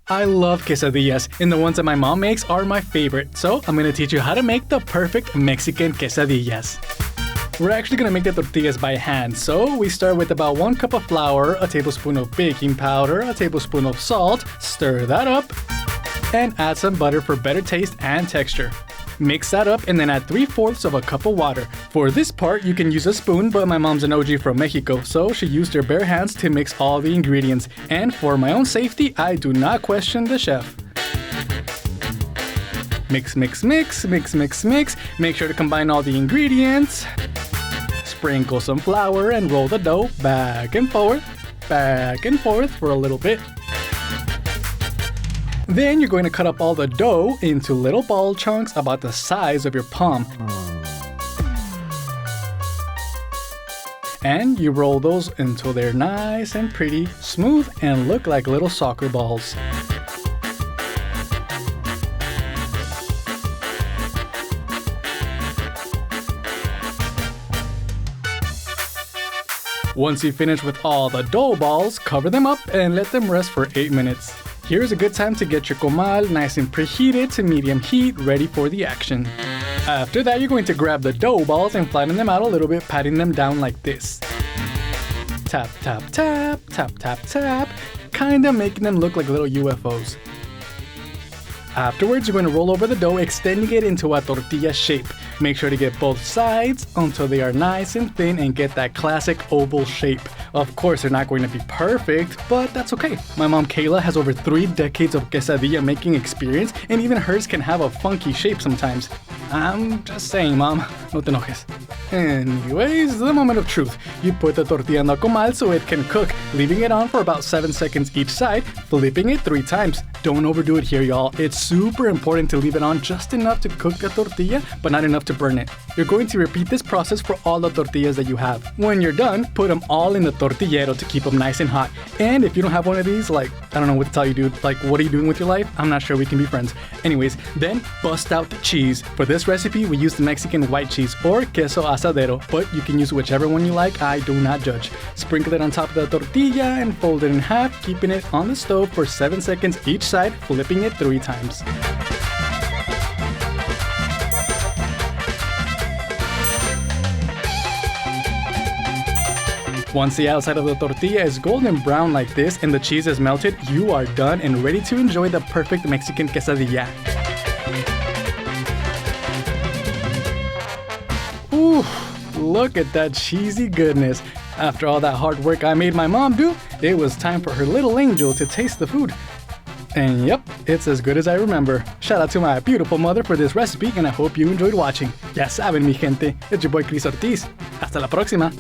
I love quesadillas, and the ones that my mom makes are my favorite, so I'm gonna teach you how to make the perfect Mexican quesadillas. We're actually gonna make the tortillas by hand, so we start with about 1 cup of flour, a tablespoon of baking powder, a tablespoon of salt, stir that up, and add some butter for better taste and texture. Mix that up and then add 3/4 of a cup of water. For this part, you can use a spoon, but my mom's an OG from Mexico, so she used her bare hands to mix all the ingredients. And for my own safety, I do not question the chef. Mix, mix, mix, mix, mix, mix. Make sure to combine all the ingredients. Sprinkle some flour and roll the dough back and forth for a little bit. Then you're going to cut up all the dough into little ball chunks about the size of your palm. And you roll those until they're nice and pretty, smooth, and look like little soccer balls. Once you finish with all the dough balls, cover them up and let them rest for 8 minutes. Here's a good time to get your comal nice and preheated to medium heat, ready for the action. After that, you're going to grab the dough balls and flatten them out a little bit, patting them down like this. Tap, tap, tap, tap, tap, tap, kinda making them look like little UFOs. Afterwards, you're going to roll over the dough, extending it into a tortilla shape. Make sure to get both sides until they are nice and thin and get that classic oval shape. Of course, they're not going to be perfect, but that's okay. My mom Kayla has over 3 decades of quesadilla making experience, and even hers can have a funky shape sometimes. I'm just saying, Mom, no te enojes. Anyways, the moment of truth. You put the tortilla in the comal so it can cook, leaving it on for about 7 seconds each side, flipping it 3 times. Don't overdo it here, y'all. It's super important to leave it on just enough to cook the tortilla, but not enough to burn it. You're going to repeat this process for all the tortillas that you have. When you're done, put them all in the tortillero to keep them nice and hot. And if you don't have one of these, like, I don't know what to tell you, dude. Like, what are you doing with your life? I'm not sure we can be friends. Anyways, then bust out the cheese. For this recipe, we use the Mexican white cheese or queso asadero, but you can use whichever one you like. I do not judge. Sprinkle it on top of the tortilla and fold it in half, keeping it on the stove for 7 seconds each side, flipping it 3 times. Once the outside of the tortilla is golden brown like this and the cheese is melted, you are done and ready to enjoy the perfect Mexican quesadilla. Ooh, look at that cheesy goodness. After all that hard work I made my mom do, it was time for her little angel to taste the food. And yep, it's as good as I remember. Shout out to my beautiful mother for this recipe, and I hope you enjoyed watching. Ya saben, mi gente, it's your boy Chriz Ortiz. Hasta la próxima.